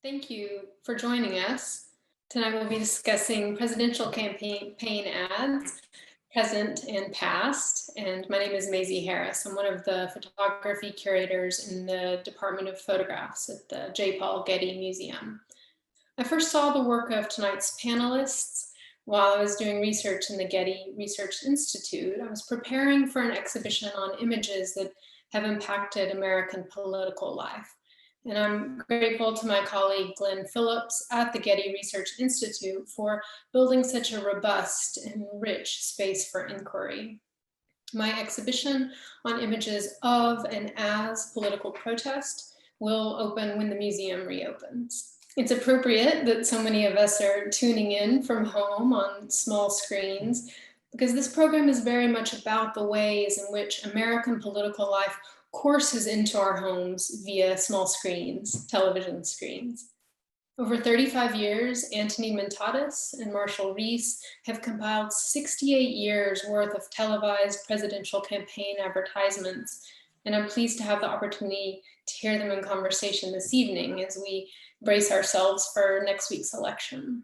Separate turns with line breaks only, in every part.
Thank you for joining us. Tonight we'll be discussing presidential campaign ads, present and past. And my name is Maisie Harris. I'm one of the photography curators in the Department of Photographs at the J. Paul Getty Museum. I first saw the work of tonight's panelists while I was doing research in the Getty Research Institute. I was preparing for an exhibition on images that have impacted American political life. And I'm grateful to my colleague Glenn Phillips at the Getty Research Institute for building such a robust and rich space for inquiry. My exhibition on images of and as political protest will open when the museum reopens. It's appropriate that so many of us are tuning in from home on small screens because this program is very much about the ways in which American political life courses into our homes via small screens, television screens. Over 35 years, Anthony Mentatus and Marshall Reese have compiled 68 years worth of televised presidential campaign advertisements, and I'm pleased to have the opportunity to hear them in conversation this evening as we brace ourselves for next week's election.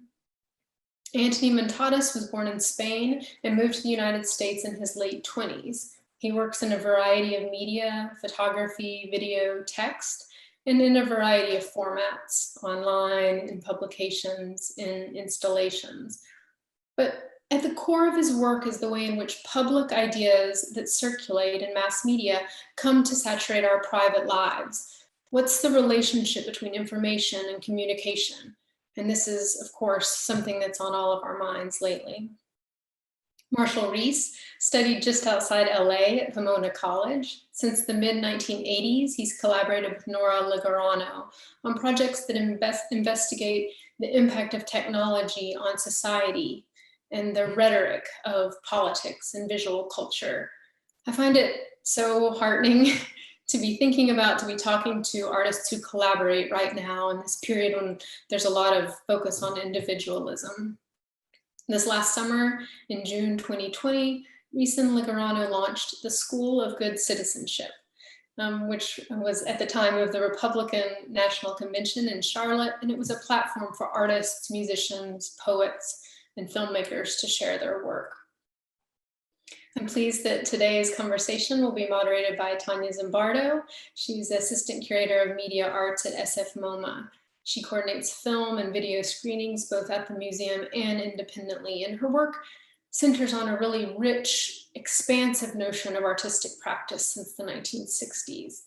Anthony Mentatus was born in Spain and moved to the United States in his late 20s. He works in a variety of media, photography, video, text, and in a variety of formats, online, in publications, in installations. But at the core of his work is the way in which public ideas that circulate in mass media come to saturate our private lives. What's the relationship between information and communication? And this is, of course, something that's on all of our minds lately. Marshall Reese studied just outside LA at Pomona College. Since the mid-1980s, he's collaborated with Nora Legarano on projects that investigate the impact of technology on society and the rhetoric of politics and visual culture. I find it so heartening to be thinking about, to be talking to artists who collaborate right now in this period when there's a lot of focus on individualism. This last summer, in June 2020, Reese and Legarano launched the School of Good Citizenship, which was at the time of the Republican National Convention in Charlotte, and it was a platform for artists, musicians, poets, and filmmakers to share their work. I'm pleased that today's conversation will be moderated by Tanya Zimbardo. She's Assistant Curator of Media Arts at SF MoMA. She coordinates film and video screenings both at the museum and independently, and her work centers on a really rich, expansive notion of artistic practice since the 1960s.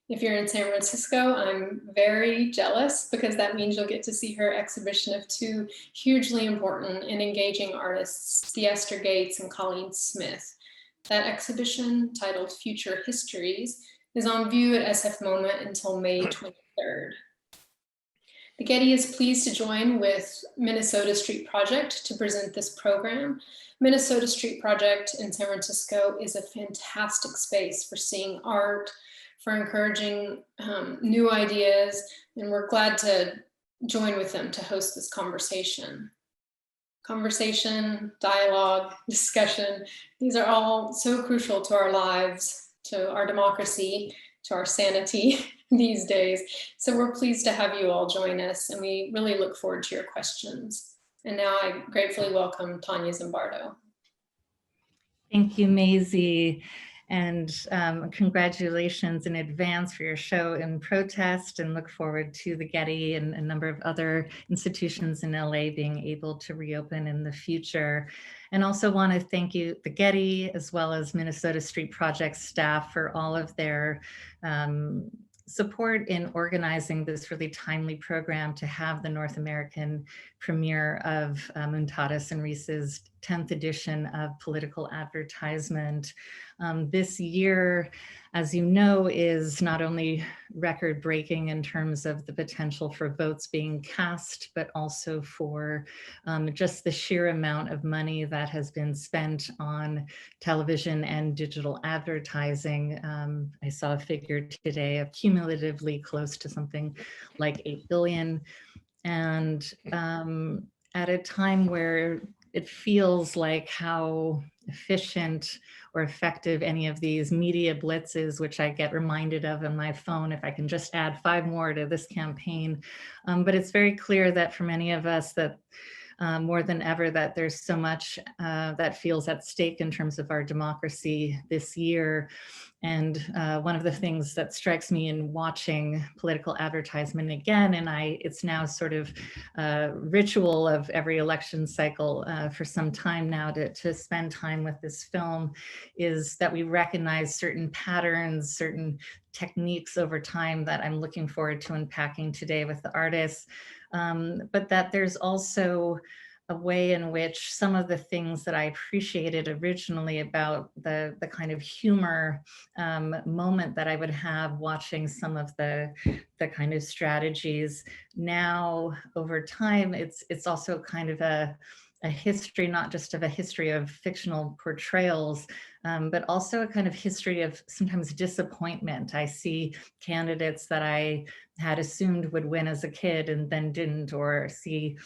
If you're in San Francisco, I'm very jealous because that means you'll get to see her exhibition of two hugely important and engaging artists, Theaster Gates and Colleen Smith. That exhibition, titled Future Histories, is on view at SF MoMA until May 23rd. The Getty is pleased to join with Minnesota Street Project to present this program. Minnesota Street Project in San Francisco is a fantastic space for seeing art, for encouraging new ideas, and we're glad to join with them to host this conversation. Conversation, dialogue, discussion, these are all so crucial to our lives, to our democracy, to our sanity these days. So we're pleased to have you all join us, and we really look forward to your questions. And now I gratefully welcome Tanya Zimbardo.
Thank you, Maisie, and congratulations in advance for your show in protest, and look forward to the Getty and a number of other institutions in LA being able to reopen in the future. And also want to thank you, the Getty, as well as Minnesota Street Project staff for all of their support in organizing this really timely program to have the North American premiere of Mentatus and Reese's 10th edition of Political Advertisement. This year, as you know, is not only record-breaking in terms of the potential for votes being cast, but also for just the sheer amount of money that has been spent on television and digital advertising. I saw a figure today of cumulatively close to something like $8 billion. And at a time where it feels like how efficient or effective any of these media blitzes, which I get reminded of on my phone, if I can just add 5 more to this campaign. But it's very clear that for many of us that more than ever, that there's so much that feels at stake in terms of our democracy this year. And one of the things that strikes me in watching political advertisement again, and it's now sort of a ritual of every election cycle for some time now to spend time with this film, is that we recognize certain patterns, certain techniques over time that I'm looking forward to unpacking today with the artists. But that there's also a way in which some of the things that I appreciated originally about the kind of humor moment that I would have watching some of the kind of strategies, now over time, it's also kind of a history, not just of a history of fictional portrayals, but also a kind of history of sometimes disappointment. I see candidates that I had assumed would win as a kid and then didn't, or see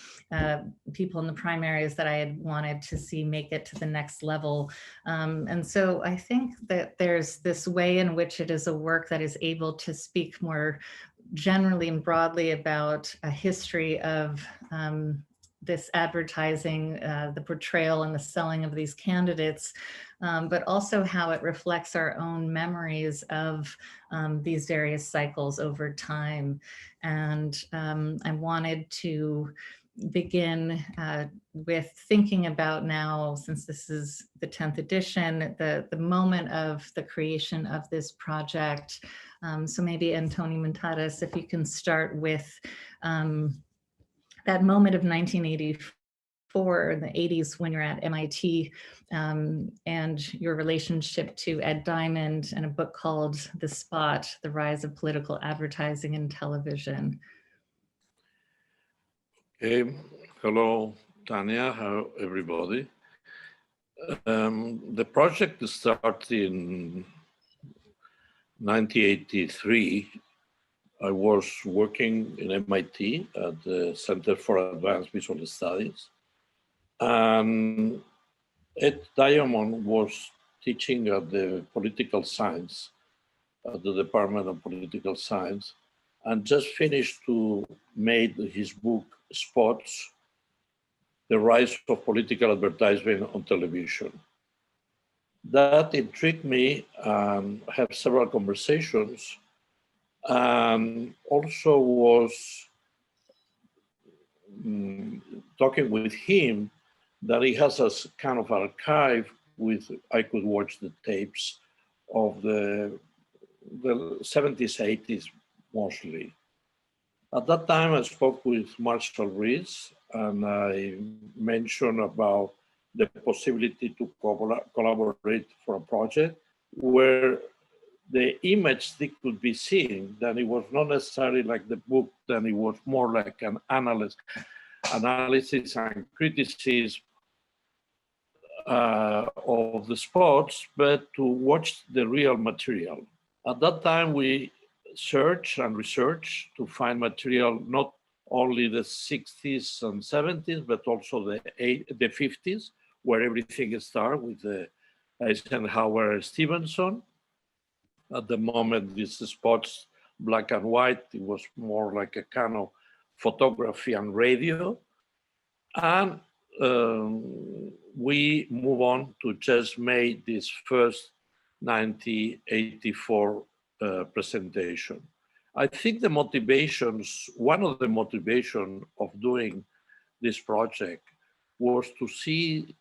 people in the primaries that I had wanted to see make it to the next level. And so I think that there's this way in which it is a work that is able to speak more generally and broadly about a history of this advertising, the portrayal and the selling of these candidates, but also how it reflects our own memories of these various cycles over time. And I wanted to begin with thinking about now, since this is the 10th edition, the moment of the creation of this project. So maybe Antoni Muntadas, if you can start with that moment of 1984, in the 80s, when you're at MIT, and your relationship to Ed Diamond and a book called The Spot, The Rise of Political Advertising in Television.
Okay. Hello, Tanya. Hello, everybody. The project started in 1983. I was working in MIT at the Center for Advanced Visual Studies. And Ed Diamond was teaching at the political science, at the Department of Political Science, and just finished to make his book, Spots, The Rise of Political Advertising on Television. That intrigued me, and have several conversations, and also was talking with him that he has a kind of archive with, I could watch the tapes of the 70s, 80s mostly. At that time, I spoke with Marshall Rees, and I mentioned about the possibility to collaborate for a project where the image that could be seen, that it was not necessarily like the book, then it was more like an analysis and criticism of the spots, but to watch the real material. At that time, we searched and researched to find material, not only the 60s and 70s, but also the 50s, where everything started with the Eisenhower Stevenson. At the moment, these spots, black and white, it was more like a kind of photography and radio. And we move on to just make this first 1984 presentation. I think the motivations, one of the motivations of doing this project was to see,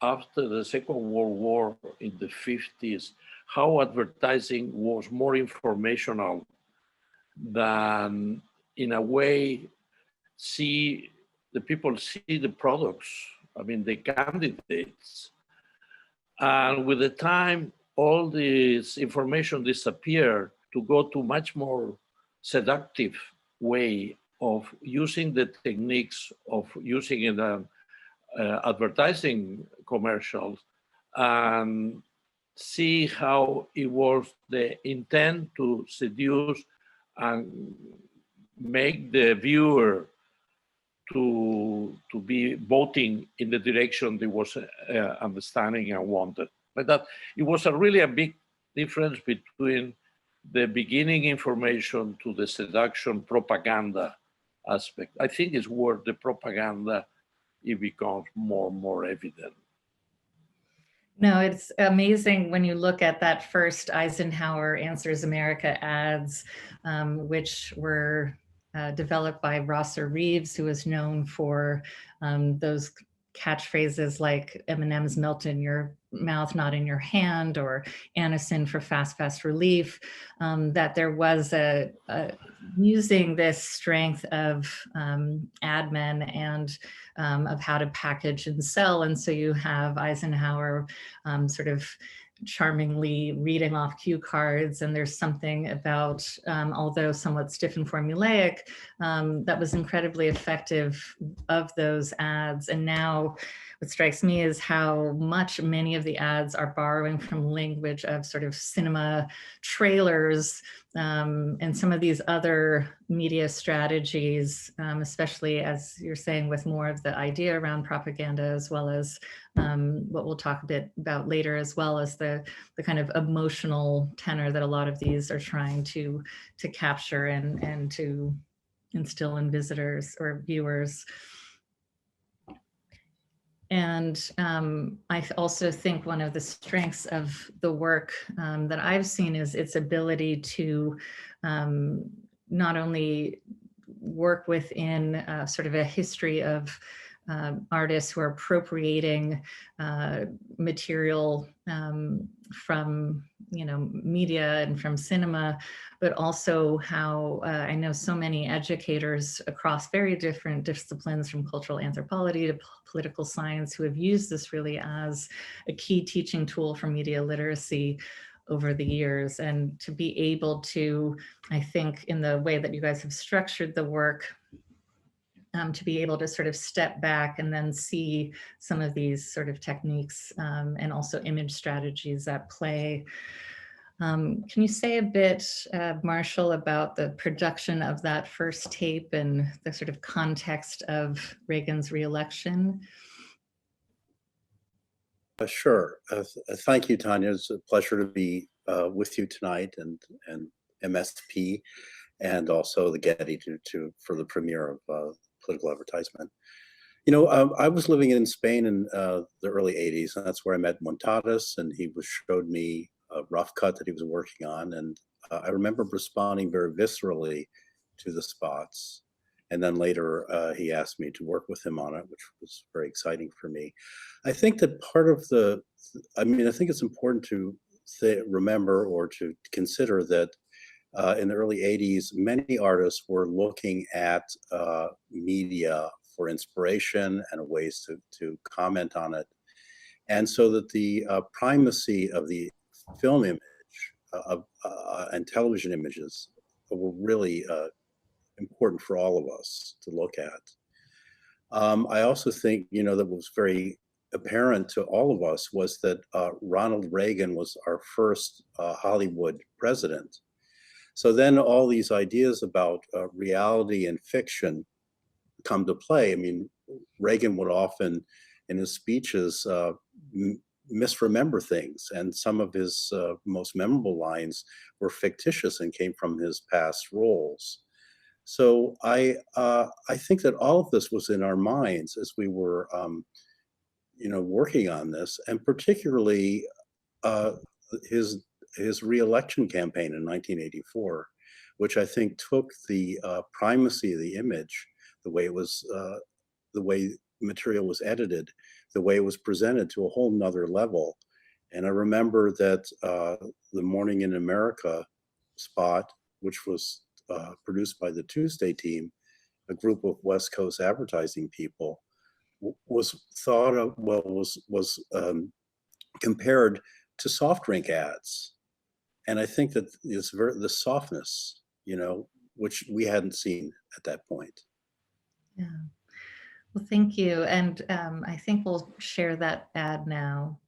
after the Second World War in the 50s, how advertising was more informational than, in a way, the people see the products, I mean, the candidates. And with the time, all this information disappeared to go to much more seductive way of using the techniques of using in advertising commercials, and see how it was the intent to seduce and make the viewer to be voting in the direction they was understanding and wanted. But that it was really a big difference between the beginning information to the seduction propaganda aspect. I think it's where the propaganda it becomes more evident.
No, it's amazing when you look at that first Eisenhower Answers America ads, which were developed by Rosser Reeves, who is known for those catchphrases like M&M's melt in your mouth, not in your hand, or Anacin for fast, fast relief, that there was a using this strength of admin and of how to package and sell. And so you have Eisenhower sort of charmingly reading off cue cards, and there's something about, although somewhat stiff and formulaic, that was incredibly effective of those ads. And now what strikes me is how much many of the ads are borrowing from language of sort of cinema trailers and some of these other media strategies, especially as you're saying with more of the idea around propaganda, as well as what we'll talk a bit about later, as well as the kind of emotional tenor that a lot of these are trying to capture and to instill in visitors or viewers. And I also think one of the strengths of the work that I've seen is its ability to not only work within sort of a history of artists who are appropriating material from, you know, media and from cinema, but also how I know so many educators across very different disciplines, from cultural anthropology to political science, who have used this really as a key teaching tool for media literacy over the years. And to be able to, I think, in the way that you guys have structured the work, to be able to sort of step back and then see some of these sort of techniques and also image strategies at play. Can you say a bit, Marshall, about the production of that first tape and the sort of context of Reagan's reelection?
Sure. Thank you, Tanya. It's a pleasure to be with you tonight, and MSP, and also the Getty for the premiere of Political Advertisement. You know, I was living in Spain in the early 80s, and that's where I met Montadas, and he showed me a rough cut that he was working on, and I remember responding very viscerally to the spots. And then later he asked me to work with him on it, which was very exciting for me. I think that part of I think it's important to remember or to consider that in the early 80s, many artists were looking at media for inspiration and ways to comment on it. And so that the primacy of the film image and television images were really important for all of us to look at. I also think, you know, that was very apparent to all of us was that Ronald Reagan was our first Hollywood president. So then all these ideas about reality and fiction come to play. I mean, Reagan would often, in his speeches, misremember things, and some of his most memorable lines were fictitious and came from his past roles. So I think that all of this was in our minds as we were, you know, working on this, and particularly his re-election campaign in 1984, which I think took the primacy of the image, the way it was, the way material was edited, the way it was presented, to a whole nother level. And I remember that the Morning in America spot, which was produced by the Tuesday team, a group of West Coast advertising people, was thought of, well, was compared to soft drink ads. And I think that it's the softness, you know, which we hadn't seen at that point.
Yeah. Well, thank you. And I think we'll share that ad now.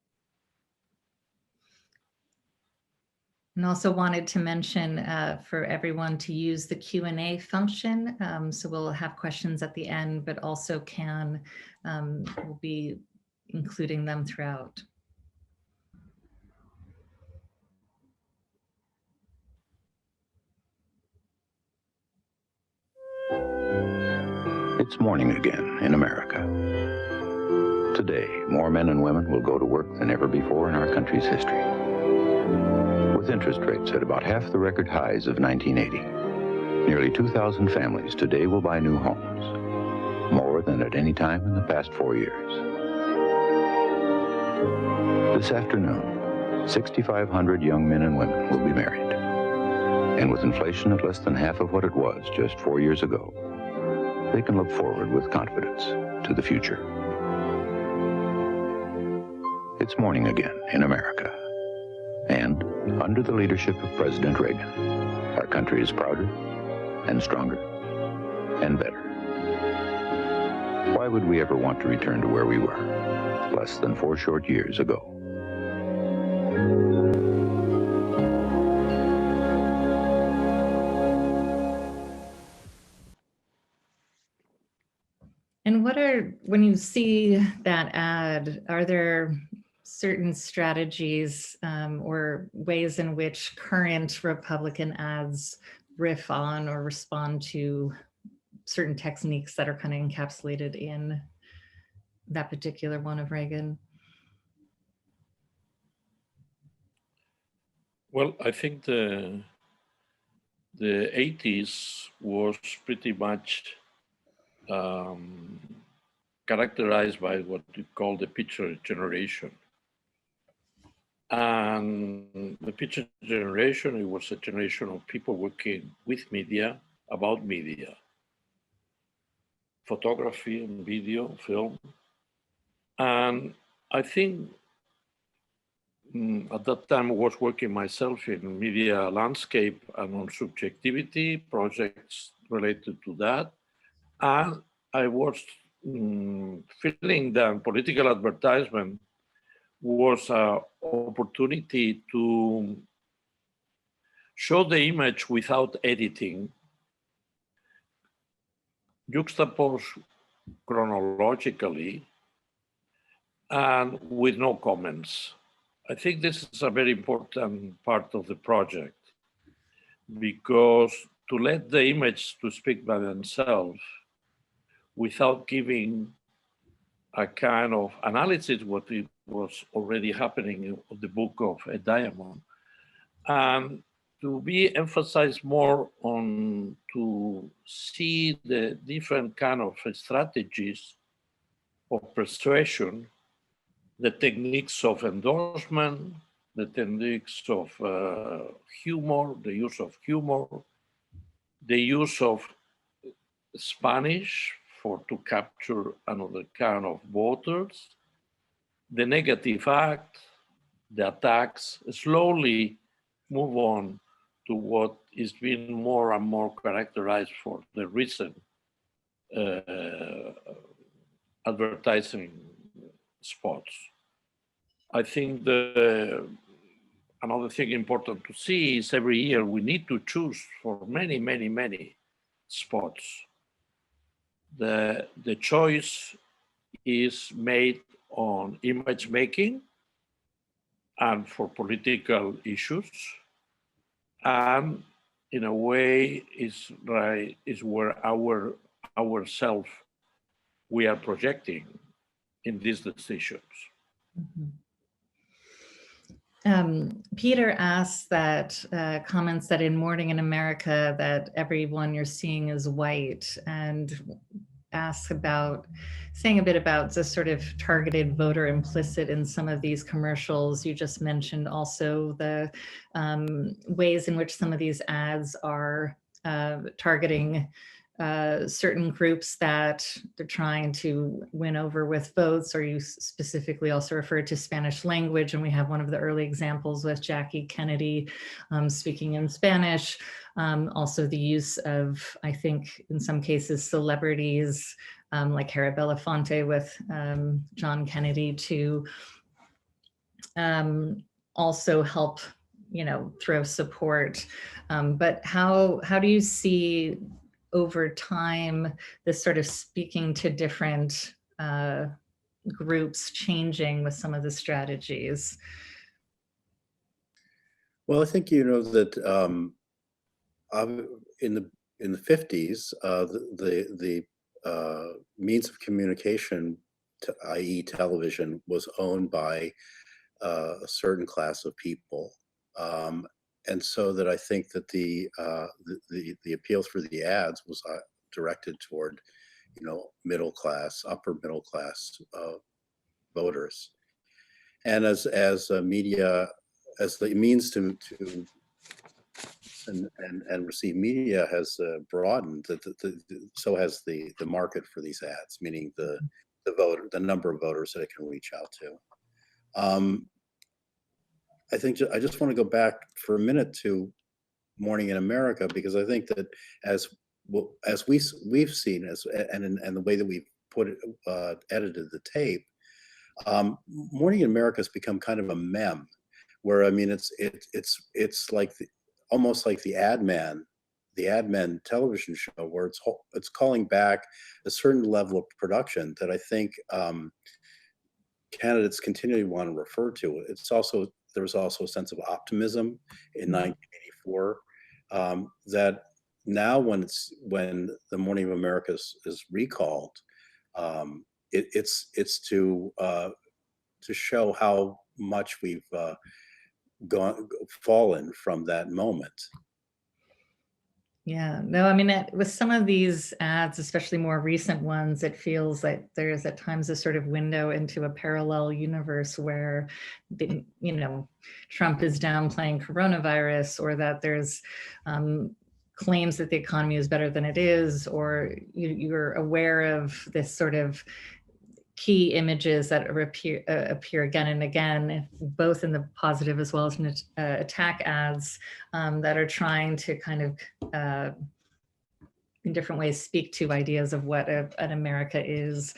And also wanted to mention for everyone to use the Q&A function. So we'll have questions at the end, but also we'll be including them throughout.
It's morning again in America. Today, more men and women will go to work than ever before in our country's history. With interest rates at about half the record highs of 1980, nearly 2,000 families today will buy new homes, more than at any time in the past 4 years. This afternoon, 6,500 young men and women will be married. And with inflation at less than half of what it was just 4 years ago, they can look forward with confidence to the future. It's morning again in America. And under the leadership of President Reagan, our country is prouder and stronger and better. Why would we ever want to return to where we were less than 4 short years ago?
And when you see that ad, are there certain strategies or ways in which current Republican ads riff on or respond to certain techniques that are kind of encapsulated in that particular one of Reagan?
Well, I think the 80s was pretty much characterized by what we call the picture generation. And the picture generation, it was a generation of people working with media, about media, photography and video, film. And I think at that time I was working myself in media landscape and on subjectivity projects related to that. And I was feeling that political advertisement was an opportunity to show the image without editing, juxtapose chronologically, and with no comments. I think this is a very important part of the project, because to let the image to speak by themselves without giving a kind of analysis what was already happening in the book of A Diamond, and to be emphasized more on to see the different kind of strategies of persuasion, the techniques of endorsement, the techniques of humor, the use of humor, the use of Spanish to capture another kind of voters, the negative act, the attacks, slowly move on to what is being more and more characterized for the recent advertising spots. I think another thing important to see is every year we need to choose for many, many, many spots. The choice is made on image making and for political issues, and in a way is where ourself we are projecting in these decisions.
Peter asks that comments that in Morning in America that everyone you're seeing is white, and asks about saying a bit about the sort of targeted voter implicit in some of these commercials. You just mentioned also the ways in which some of these ads are targeting certain groups that they're trying to win over with votes, or you specifically also referred to Spanish language. And we have one of the early examples with Jackie Kennedy speaking in Spanish. Also the use of, I think in some cases, celebrities like Cara Belafonte with John Kennedy to also help throw support. But how do you see over time this sort of speaking to different groups changing with some of the strategies?
Well, I think that in the 50s, the means of communication, i.e., television, was owned by a certain class of people, and so that I think that the appeal through the ads was directed toward middle class, upper middle class voters, and as media, as the means to and receive media has broadened, so has the market for these ads, meaning the number of voters that it can reach out to. I think I just want to go back for a minute to Morning in America, because I think that as we've seen, and the way that we've edited the tape, Morning in America has become kind of a meme, where I mean it's like almost like the Ad Men television show, where it's calling back a certain level of production that I think candidates continually want to refer to. There was also a sense of optimism in 1984 that now when the Morning of America is recalled, it's to show how much we've fallen from that moment.
Yeah, no, I mean, with some of these ads, especially more recent ones, it feels like there is at times a sort of window into a parallel universe where, Trump is downplaying coronavirus, or that there's claims that the economy is better than it is, or you're aware of this sort of key images that appear again and again, both in the positive as well as in attack ads, that are trying to kind of, in different ways, speak to ideas of what an America is.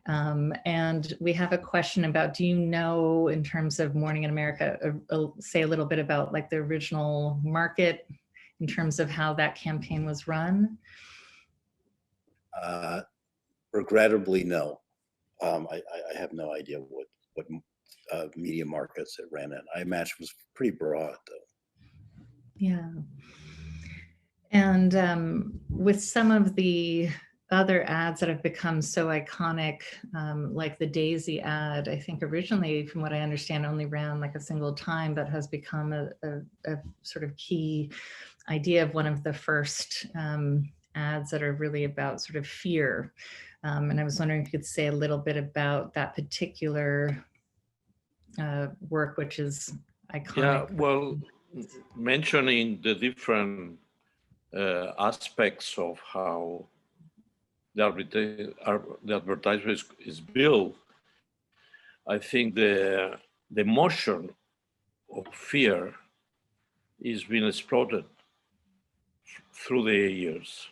And we have a question about, do you know, in terms of Morning in America, say a little bit about like the original market in terms of how that campaign was run?
Regrettably, no. I have no idea what media markets it ran in. I imagine it was pretty broad, though.
Yeah. And with some of the other ads that have become so iconic, like the Daisy ad, I think originally, from what I understand, only ran like a single time, but has become a sort of key idea of one of the first ads that are really about sort of fear. And I was wondering if you could say a little bit about that particular work, which is iconic.
Yeah, well, mentioning the different aspects of how the advertisement is built, I think the motion of fear is being exploited through the years.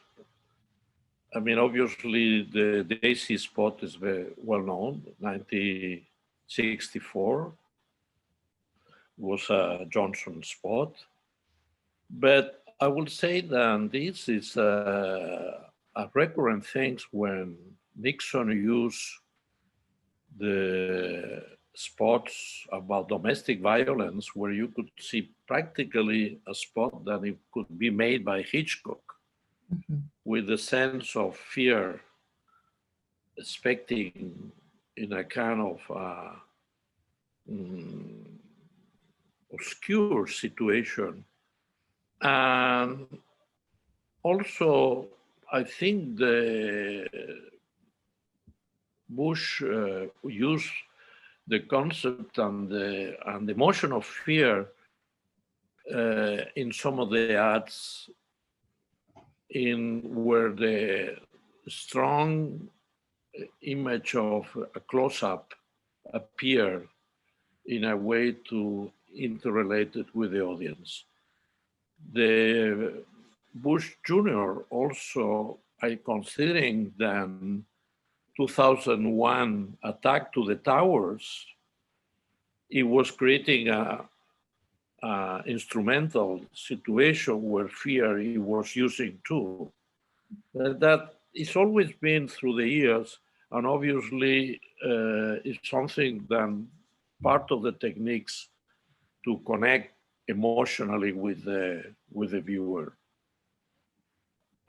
I mean, obviously, the Daisy spot is very well known. 1964 was a Johnson spot. But I would say that this is a recurrent thing when Nixon used the spots about domestic violence, where you could see practically a spot that it could be made by Hitchcock. Mm-hmm. With a sense of fear, expecting in a kind of obscure situation. And also, I think the Bush used the concept and the emotion of fear in some of the ads, in where the strong image of a close-up appear in a way to interrelate it with the audience. The Bush Jr. also, considering the 2001 attack to the towers, it was creating a instrumental situation where fear he was using too. That it's always been through the years, and obviously it's something that part of the techniques to connect emotionally with the viewer.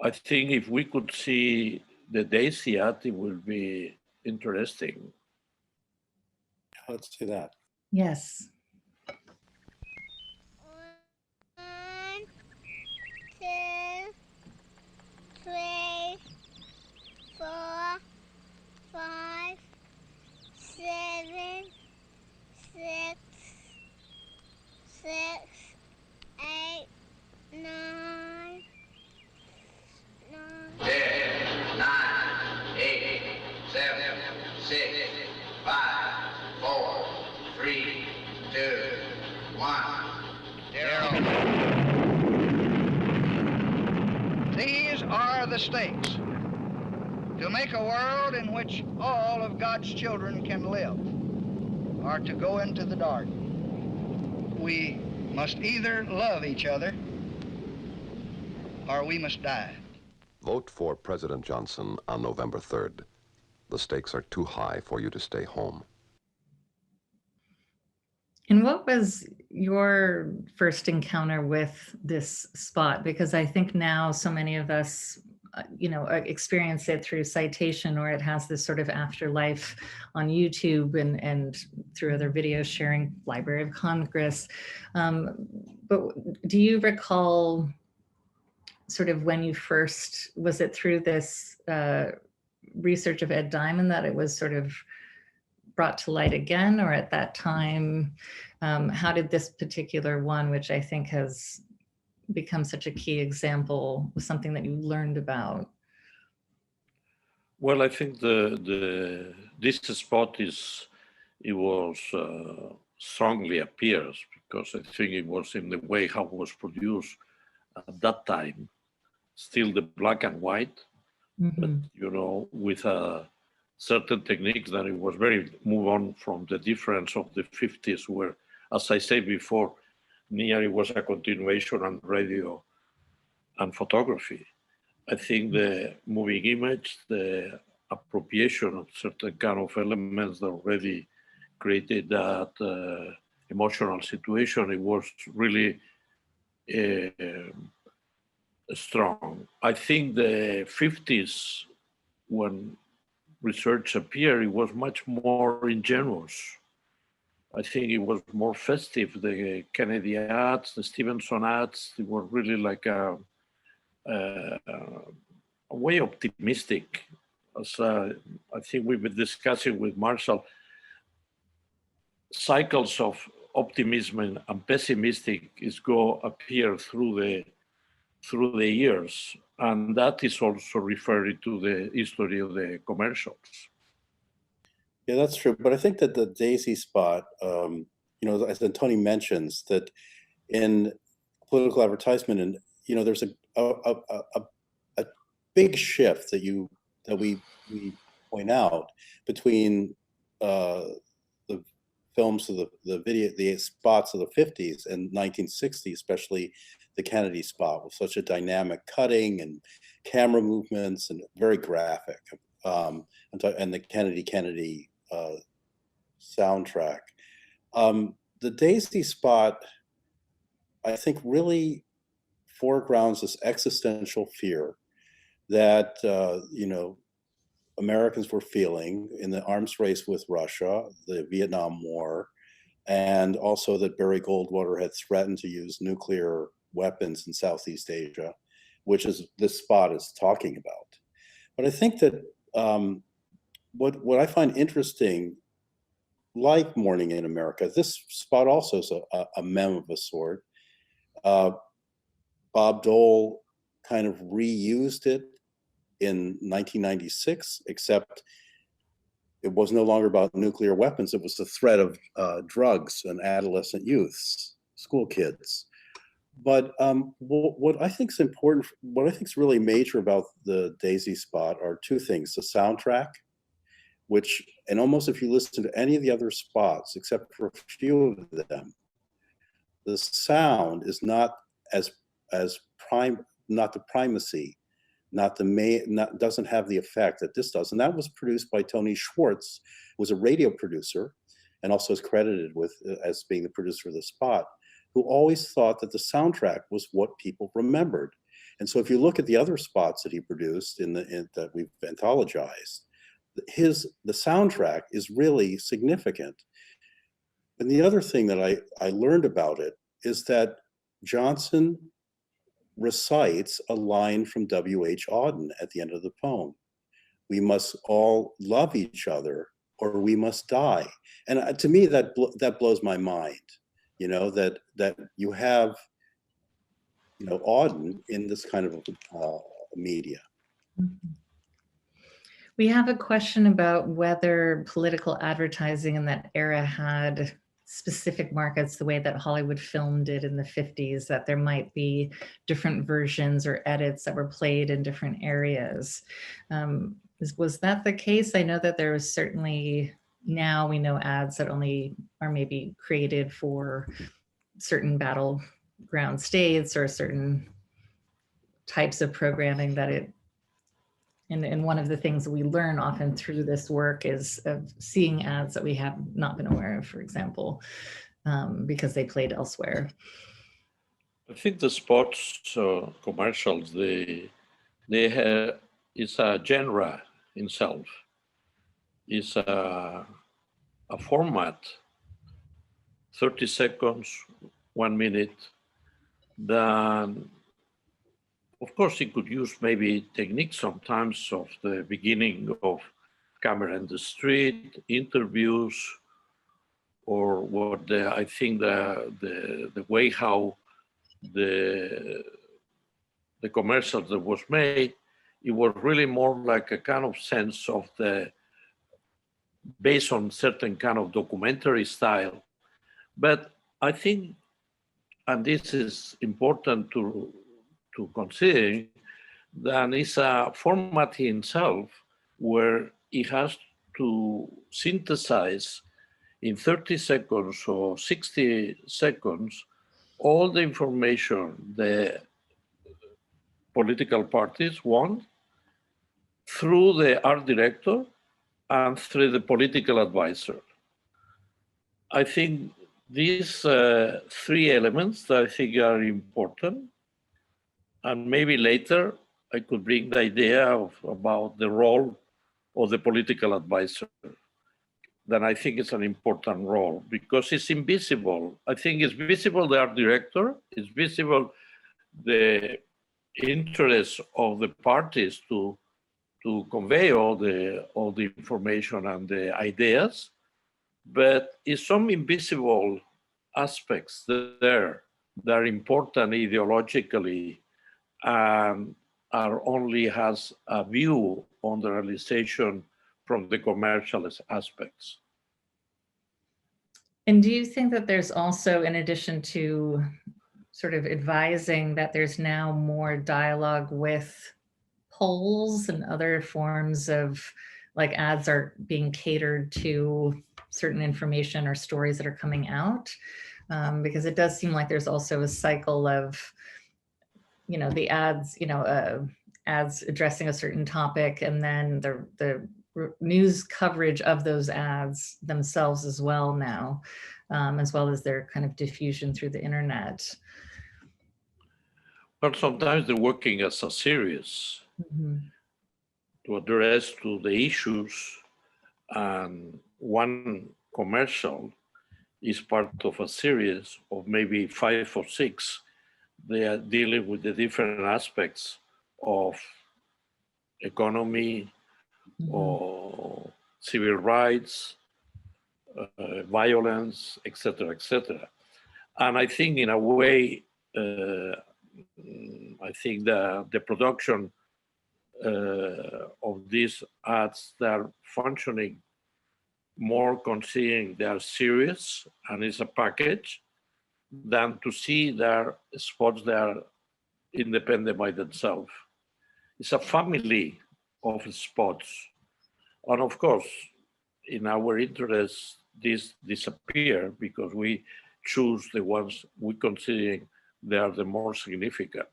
I think if we could see the Daisy ad, it will be interesting.
Let's do that.
Yes.
1, 2, 3, 4, 5, 7, 6, 8, 9,
10, 9, 8, 7, 6, 5, 4, 3, 2, 1.
These are the stakes. To make a world in which all of God's children can live, or to go into the dark. We must either love each other, or we must die.
Vote for President Johnson on November 3rd. The stakes are too high for you to stay home.
And what was your first encounter with this spot? Because I think now so many of us, experience it through citation, or it has this sort of afterlife on YouTube and through other video sharing, Library of Congress. But do you recall sort of when you first, was it through this research of Ed Diamond that it was sort of brought to light again, or at that time, how did this particular one, which I think has become such a key example, was something that you learned about?
Well, I think this spot was strongly appears because I think it was in the way how it was produced at that time, still the black and white,
Mm-hmm.
but with certain techniques that it was very move on from the difference of the 50s, where, as I said before, nearly was a continuation on radio and photography. I think the moving image, the appropriation of certain kind of elements that already created that emotional situation, it was really strong. I think the 50s, when research appeared, it was much more ingenuous. I think it was more festive. The Kennedy ads, the Stevenson ads, they were really like a way optimistic. As I think we've been discussing with Marshall, cycles of optimism and pessimistic appear through the years, and that is also referring to the history of the commercials.
Yeah, that's true. But I think that the Daisy spot, as Tony mentions, that in political advertisement, and there's a big shift that we point out between the films of the spots of the 50s and 1960, especially the Kennedy spot, with such a dynamic cutting and camera movements and very graphic, and the Kennedy soundtrack. The Daisy spot, I think, really foregrounds this existential fear that Americans were feeling in the arms race with Russia, the Vietnam War, and also that Barry Goldwater had threatened to use nuclear weapons in Southeast Asia, which is this spot is talking about. But I think that what I find interesting, like Morning in America, this spot also is a meme of a sort. Bob Dole kind of reused it in 1996, except it was no longer about nuclear weapons. It was the threat of drugs and adolescent youths, school kids. But what I think is important, what I think is really major about the Daisy spot are two things: the soundtrack, which, and almost if you listen to any of the other spots, except for a few of them, the sound is not as not the primacy, not the main, doesn't have the effect that this does. And that was produced by Tony Schwartz, who was a radio producer and also is credited with as being the producer of the spot, who always thought that the soundtrack was what people remembered. And so if you look at the other spots that he produced that we've anthologized, the soundtrack is really significant. And the other thing that I learned about it is that Johnson recites a line from W.H. Auden at the end of the poem. We must all love each other or we must die. And to me, that blows my mind, you know, that you have, you know, Auden in this kind of media.
We have a question about whether political advertising in that era had specific markets the way that Hollywood film did in the 50s, that there might be different versions or edits that were played in different areas. Was that the case? I know that there was certainly, now we know ads that only are maybe created for certain battleground states or certain types of programming that it, and one of the things that we learn often through this work is of seeing ads that we have not been aware of, for example, because they played elsewhere.
I think the sports commercials, they have, it's a genre in itself. It's a format, 30 seconds, 1 minute. Then, of course, you could use maybe techniques sometimes of the beginning of camera in the street, interviews, or what I think the way how the commercial that was made, it was really more like a kind of sense of based on certain kind of documentary style. But I think, and this is important to consider, that it's a format in itself where it has to synthesize in 30 seconds or 60 seconds all the information the political parties want through the art director and through the political advisor. I think these three elements that I think are important. And maybe later I could bring the idea about the role of the political advisor. Then I think it's an important role because it's invisible. I think it's visible the art director, it's visible the interest of the parties to convey all the information and the ideas, but it's some invisible aspects there that are important ideologically and only has a view on the realization from the commercial aspects.
And do you think that there's also, in addition to sort of advising, that there's now more dialogue with polls and other forms of, like, ads are being catered to certain information or stories that are coming out? Because it does seem like there's also a cycle of, you know, the ads, you know, ads addressing a certain topic, and then the news coverage of those ads themselves as well now, as well as their kind of diffusion through the internet.
But sometimes they're working as a series to address to the issues, and one commercial is part of a series of maybe 5 or 6. They are dealing with the different aspects of economy, or civil rights, violence, etc., etc. And I think in a way, I think the production of these ads, that are functioning more considering they are serious and it's a package, than to see their spots that are independent by themselves. It's a family of spots. And of course, in our interest, this disappear because we choose the ones we consider they are the more significant.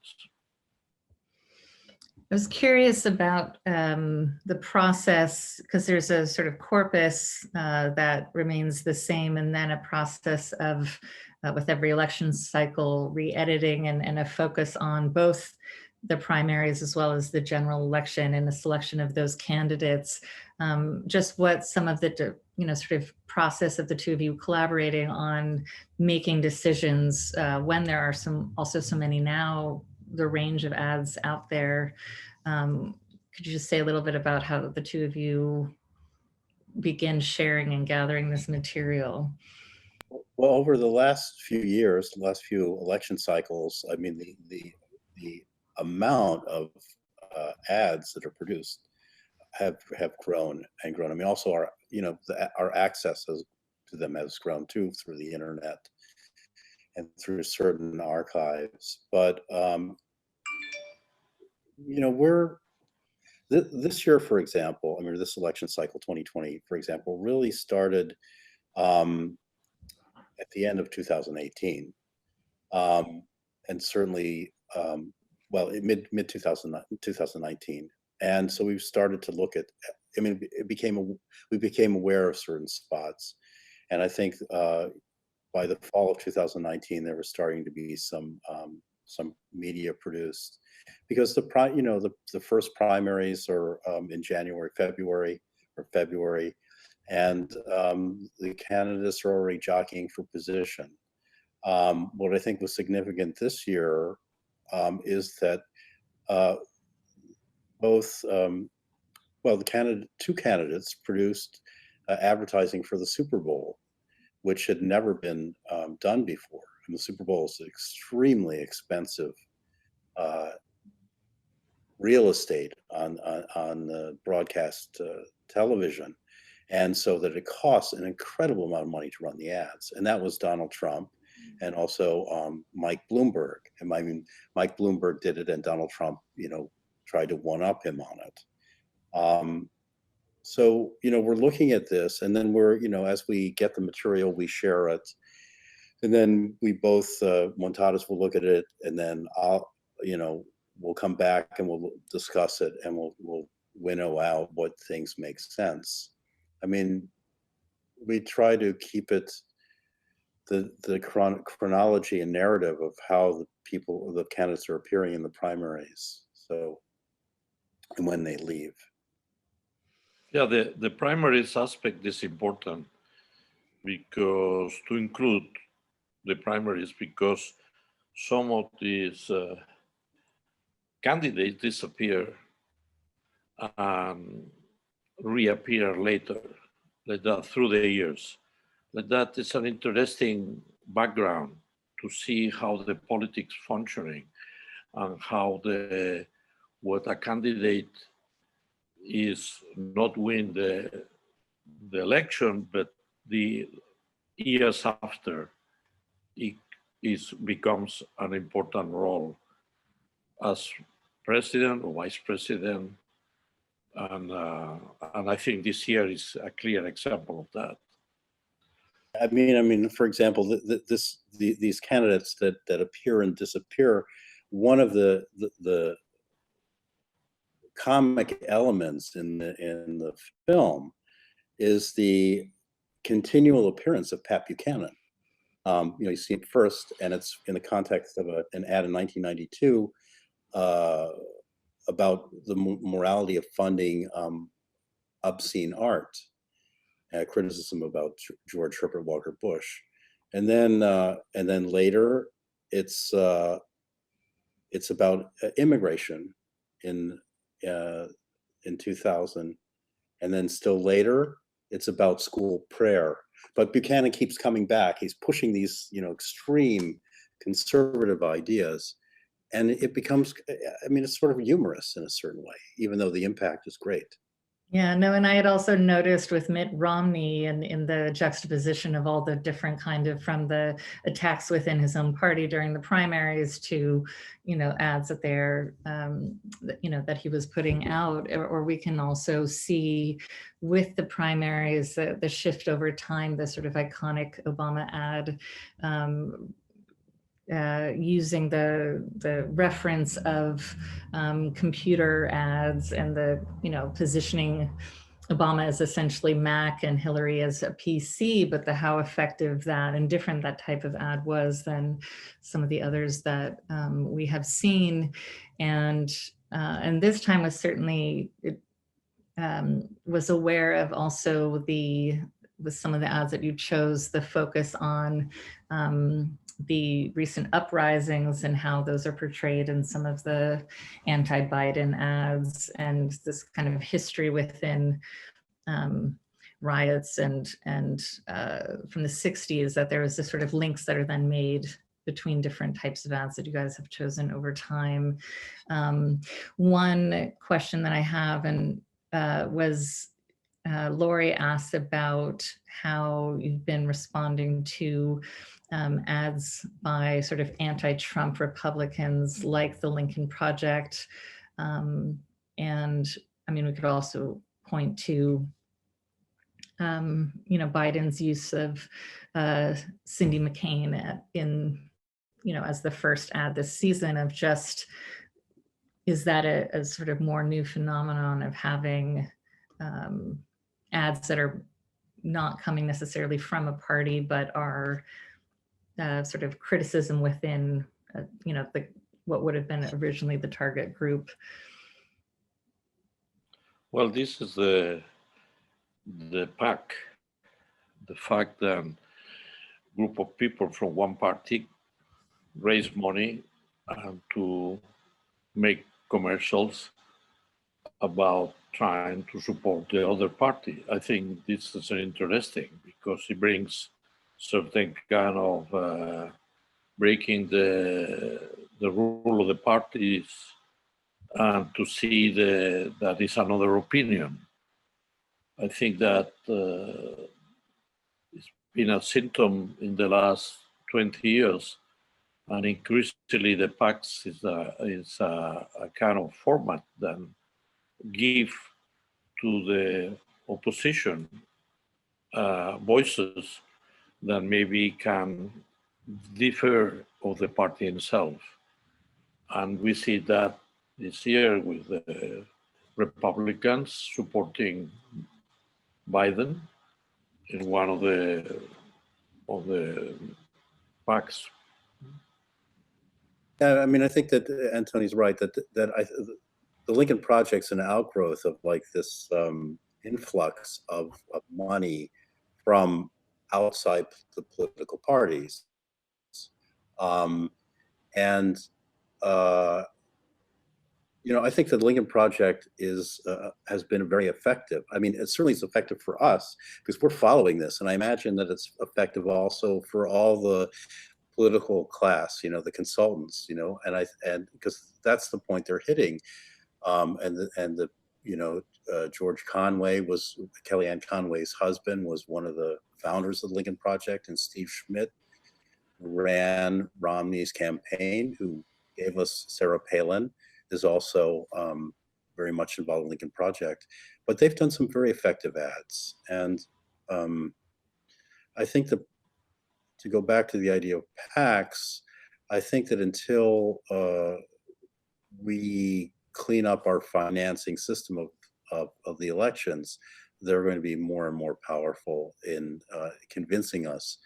I was curious about the process, because there's a sort of corpus that remains the same, and then a process of, with every election cycle, re-editing and a focus on both the primaries as well as the general election and the selection of those candidates. Just what some of the, sort of process of the two of you collaborating on making decisions when there are also so many now, the range of ads out there. Could you just say a little bit about how the two of you begin sharing and gathering this material?
Well, over the last few years, the last few election cycles, I mean, the amount of ads that are produced have grown and grown. I mean, also our access to them has grown too, through the internet and through certain archives. But this year, for example, I mean, this election cycle 2020, for example, really started at the end of 2018, and certainly, mid 2019. And so we've started to look at, I mean, we became aware of certain spots. And I think by the fall of 2019, there was starting to be some media produced, because the first primaries are in January, February, and the candidates are already jockeying for position. What I think was significant this year is that two candidates produced advertising for the Super Bowl, which had never been done before. And the Super Bowl is extremely expensive real estate on broadcast television. And so that it costs an incredible amount of money to run the ads. And that was Donald Trump and also Mike Bloomberg. And I mean, Mike Bloomberg did it, and Donald Trump, tried to one-up him on it. So, we're looking at this, and then we're, as we get the material, we share it. And then we both, Montadas will look at it, and then we'll come back and we'll discuss it, and we'll winnow out what things make sense. I mean, we try to keep it the chronology and narrative of how the candidates are appearing in the primaries. So, and when they leave.
Yeah, the primaries aspect is important, because to include the primaries, because some of these candidates disappear and reappear later, like that, through the years. Like that is an interesting background to see how the politics functioning and how what a candidate is not win the election, but the years after it becomes an important role as president or vice president. And I think this year is a clear example of that.
I mean, for example, these candidates that appear and disappear, one of the comic elements in the film is the continual appearance of Pat Buchanan. You see it first, and it's in the context of an ad in 1992 about the morality of funding obscene art, criticism about George Herbert Walker Bush, and then later it's about immigration in 2000, and then still later it's about school prayer. But Buchanan keeps coming back. He's pushing these extreme conservative ideas, and it becomes, I mean, it's sort of humorous in a certain way, even though the impact is great.
Yeah, no, and I had also noticed with Mitt Romney and in the juxtaposition of all the different kind of from the attacks within his own party during the primaries to, ads that they're, that he was putting out, or we can also see with the primaries, the shift over time, the sort of iconic Obama ad, using the reference of computer ads and the positioning Obama as essentially Mac and Hillary as a PC, but how effective that and different that type of ad was than some of the others that we have seen, and this time was certainly was aware of also with some of the ads that you chose, the focus on the recent uprisings and how those are portrayed in some of the anti-Biden ads, and this kind of history within riots and from the 60s, that there was this sort of links that are then made between different types of ads that you guys have chosen over time. One question that I have was Lori asked about how you've been responding to ads by sort of anti-Trump Republicans like the Lincoln Project. And I mean, we could also point to, Biden's use of Cindy McCain as the first ad this season of just, is that a sort of more new phenomenon of having ads that are not coming necessarily from a party, but are sort of criticism within, what would have been originally the target group?
Well, this is the PAC, the fact that a group of people from one party raise money to make commercials about trying to support the other party. I think this is interesting because it brings certain kind of breaking the rule of the parties and to see that is another opinion. I think that it's been a symptom in the last 20 years, and increasingly the PACs is a kind of format that give to the opposition voices that maybe can differ of the party itself. And we see that this year with the Republicans supporting Biden in one of the PACs.
Yeah, I mean, I think that Antony's right that the Lincoln Project's an outgrowth of like this influx of money from outside the political parties, I think the Lincoln Project has been very effective. I mean, it certainly is effective for us because we're following this, and I imagine that it's effective also for all the political class, the consultants, and because that's the point they're hitting, George Conway was Kellyanne Conway's husband, was one of the founders of the Lincoln Project, and Steve Schmidt ran Romney's campaign, who gave us Sarah Palin, is also very much involved in the Lincoln Project. But they've done some very effective ads. And I think that to go back to the idea of PACs, I think that until we clean up our financing system of the elections, they're going to be more and more powerful in convincing us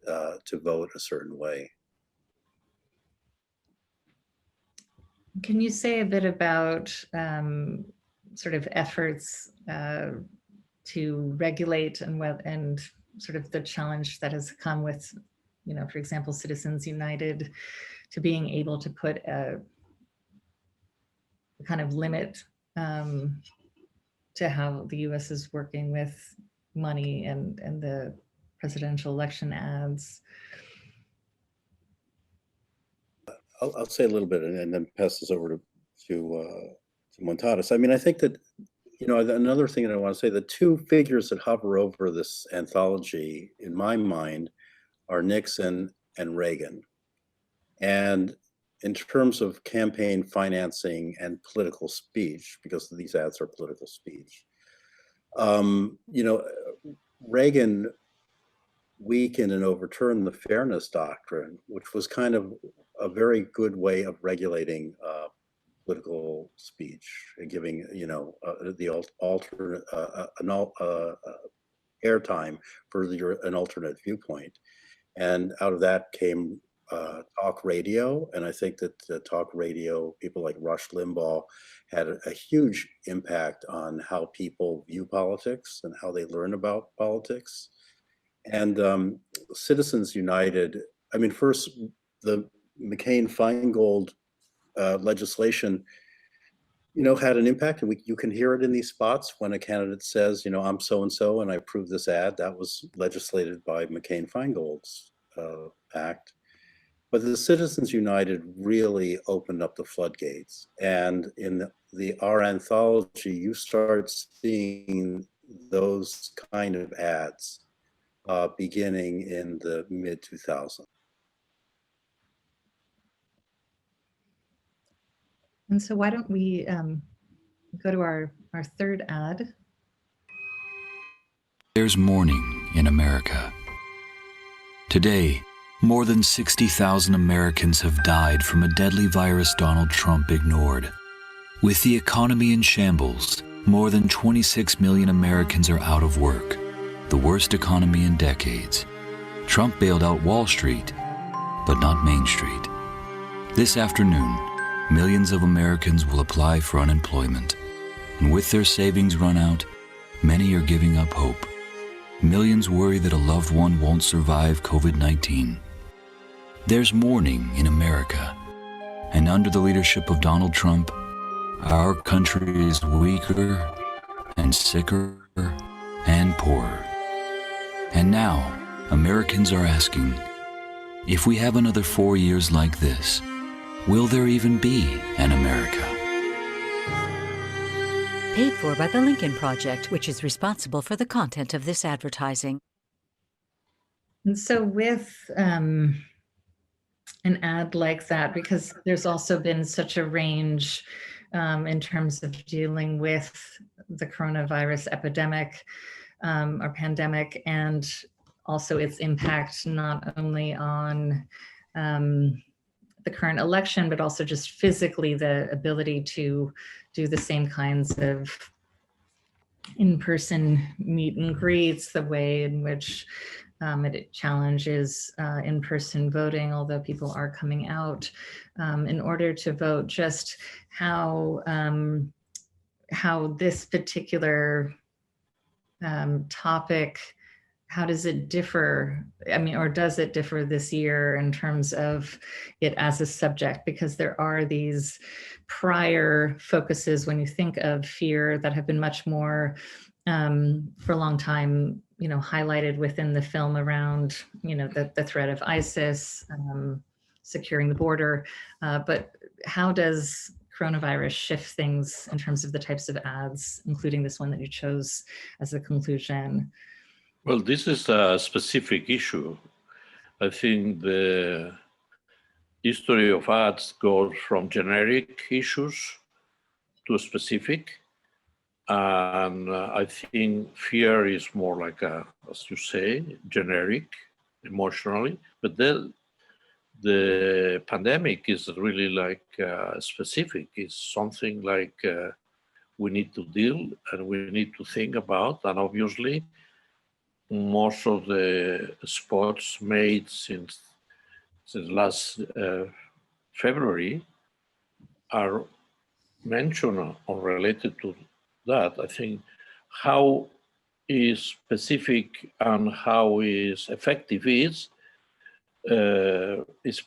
to vote a certain way.
Can you say a bit about sort of efforts to regulate and sort of the challenge that has come with, for example, Citizens United, to being able to put a kind of limit to how the US is working with money and the presidential election ads?
I'll say a little bit and then pass this over to Montadas. I mean, I think that, another thing that I want to say, the two figures that hover over this anthology, in my mind, are Nixon and Reagan. And in terms of campaign financing and political speech, because these ads are political speech, Reagan weakened and overturned the fairness doctrine, which was kind of a very good way of regulating political speech and giving, the alternate airtime for an alternate viewpoint. And out of that came talk radio. And I think that talk radio, people like Rush Limbaugh, had a huge impact on how people view politics and how they learn about politics. And Citizens United, first, the McCain-Feingold legislation, had an impact, and you can hear it in these spots when a candidate says, I'm so-and-so and I approve this ad. That was legislated by McCain-Feingold's act. But the Citizens United really opened up the floodgates. And in our anthology, you start seeing those kind of ads beginning in the mid-2000s.
And so why don't we go to our third ad.
There's mourning in America. Today, more than 60,000 Americans have died from a deadly virus Donald Trump ignored. With the economy in shambles, more than 26 million Americans are out of work, the worst economy in decades. Trump bailed out Wall Street, but not Main Street. This afternoon, millions of Americans will apply for unemployment, and with their savings run out, many are giving up hope. Millions worry that a loved one won't survive COVID-19. There's mourning in America, and under the leadership of Donald Trump, our country is weaker and sicker and poorer. And now, Americans are asking, if we have another 4 years like this, will there even be an America?
Paid for by the Lincoln Project, which is responsible for the content of this advertising.
And so with an ad like that, because there's also been such a range in terms of dealing with the coronavirus epidemic or pandemic, and also its impact not only on the current election, but also just physically the ability to do the same kinds of in-person meet and greets, the way in which it challenges in-person voting, although people are coming out in order to vote, just how this particular topic, how does it differ? Or does it differ this year in terms of it as a subject? Because there are these prior focuses when you think of fear that have been much more, for a long time, highlighted within the film around, the threat of ISIS, securing the border. But how does coronavirus shift things in terms of the types of ads, including this one that you chose as a conclusion?
Well, this is a specific issue. I think the history of ads goes from generic issues to specific. And I think fear is more like as you say, generic, emotionally. But then the pandemic is really like specific. It's something like we need to deal and we need to think about. And obviously, most of the spots made since last February are mentioned or related to that. I think how is specific and how is effective is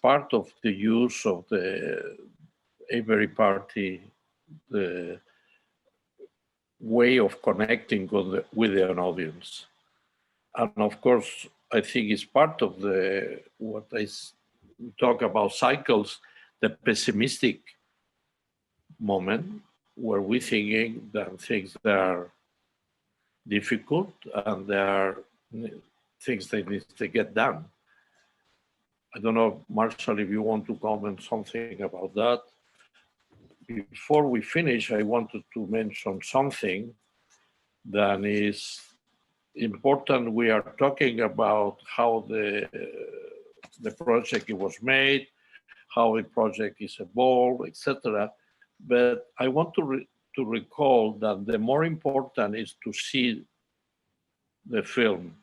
part of the use of every party, the way of connecting with an audience. And of course, I think it's part of what I talk about cycles, the pessimistic moment, where we're thinking that things that are difficult and there are things that need to get done. I don't know, Marshall, if you want to comment something about that. Before we finish, I wanted to mention something that is important. We are talking about how the project was made, how the project is evolved, etc. But I want to recall that the more important is to see the film.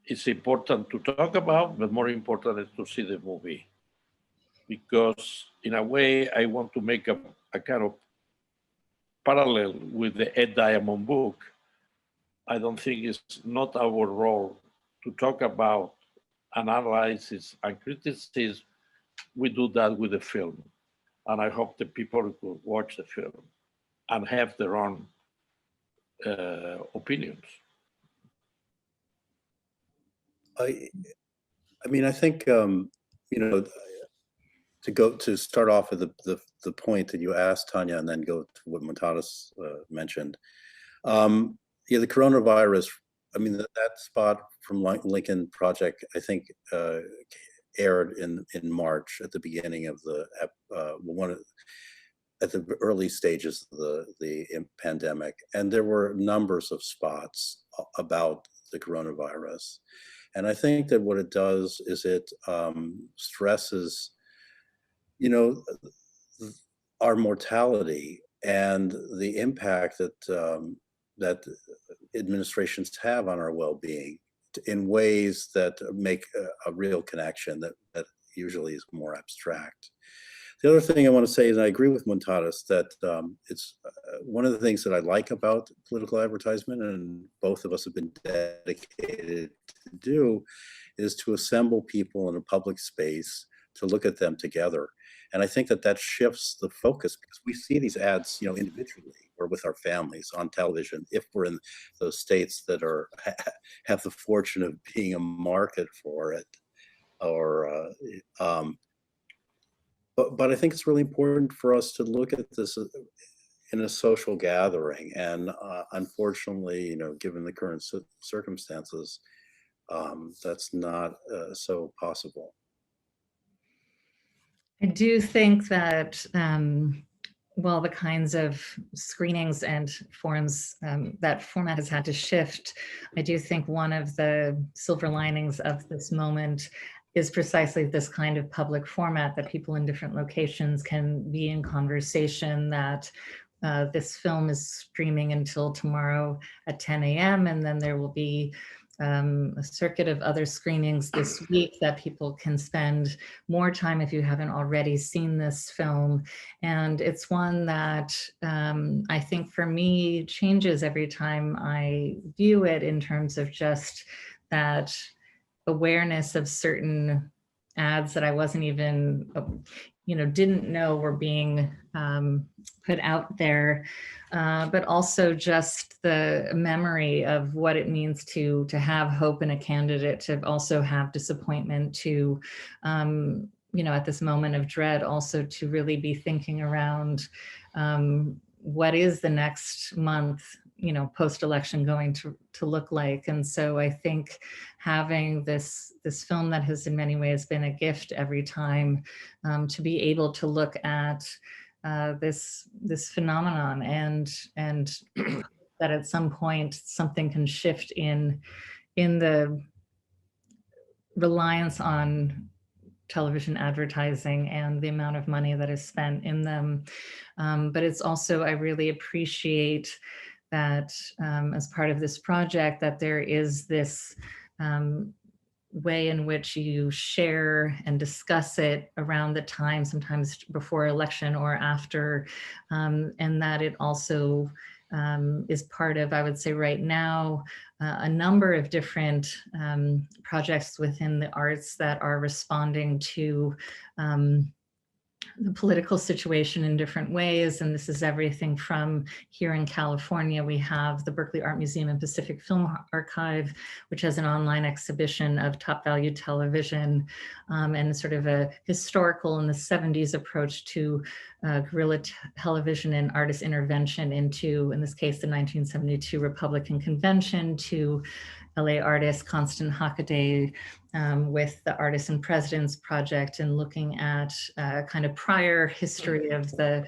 It's important to talk about, but more important is to see the movie. Because in a way, I want to make a kind of parallel with the Ed Diamond book. I don't think it's not our role to talk about analysis and criticism. We do that with the film. And I hope the people could watch the film and have their own opinions.
I mean, I think, you know, to start off with the point that you asked, Tanya, and then go to what Montadas mentioned. Yeah, the coronavirus, I mean, that spot from Lincoln Project, I think, aired in March at the beginning of the at the early stages of the pandemic, and there were numbers of spots about the coronavirus, and I think that what it does is it stresses, you know, our mortality and the impact that that administrations have on our well-being in ways that make a real connection that usually is more abstract. The other thing I want to say is I agree with Montadas that it's one of the things that I like about political advertisement, and both of us have been dedicated to do, is to assemble people in a public space to look at them together. And I think that shifts the focus, because we see these ads, you know, individually or with our families on television, if we're in those states that have the fortune of being a market for it, or but I think it's really important for us to look at this in a social gathering, and unfortunately, you know, given the current circumstances, that's not so possible.
I do think that, well, the kinds of screenings and forums, that format has had to shift. I do think one of the silver linings of this moment is precisely this kind of public format, that people in different locations can be in conversation, that this film is streaming until tomorrow at 10 a.m. and then there will be a circuit of other screenings this week that people can spend more time if you haven't already seen this film. And it's one that I think for me changes every time I view it, in terms of just that awareness of certain ads that I wasn't even, you know, didn't know were being put out there, but also just the memory of what it means to have hope in a candidate, to also have disappointment, to, you know, at this moment of dread, also to really be thinking around what is the next month, you know, post-election going to look like. And so I think having this film that has in many ways been a gift every time, to be able to look at this phenomenon, and that at some point something can shift in the reliance on television advertising and the amount of money that is spent in them. But it's also, I really appreciate that as part of this project, that there is this way in which you share and discuss it around the time, sometimes before election or after, and that it also is part of, I would say right now, a number of different projects within the arts that are responding to the political situation in different ways. And this is everything from here in California, we have the Berkeley Art Museum and Pacific Film Archive, which has an online exhibition of Top Value Television and sort of a historical in the 70s approach to guerrilla television and artist intervention into, in this case, the 1972 Republican Convention, to LA artist Constant Hockaday with the Artists and Presidents Project, and looking at kind of prior history of the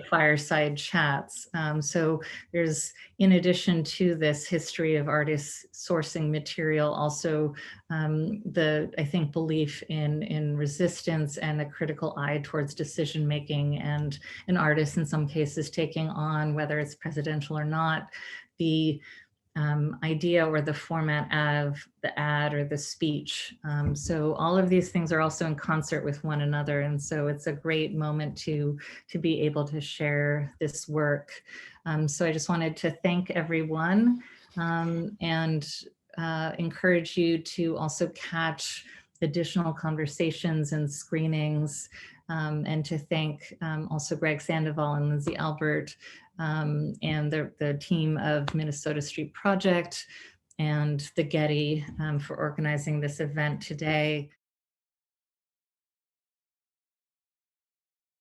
fireside chats. So there's, in addition to this history of artists sourcing material, also I think, belief in resistance and a critical eye towards decision making, and an artist in some cases taking on, whether it's presidential or not, the idea or the format of the ad or the speech. So all of these things are also in concert with one another. And so it's a great moment to be able to share this work. So I just wanted to thank everyone and encourage you to also catch additional conversations and screenings, and to thank also Greg Sandoval and Lindsay Albert and the team of Minnesota Street Project and the Getty for organizing this event today.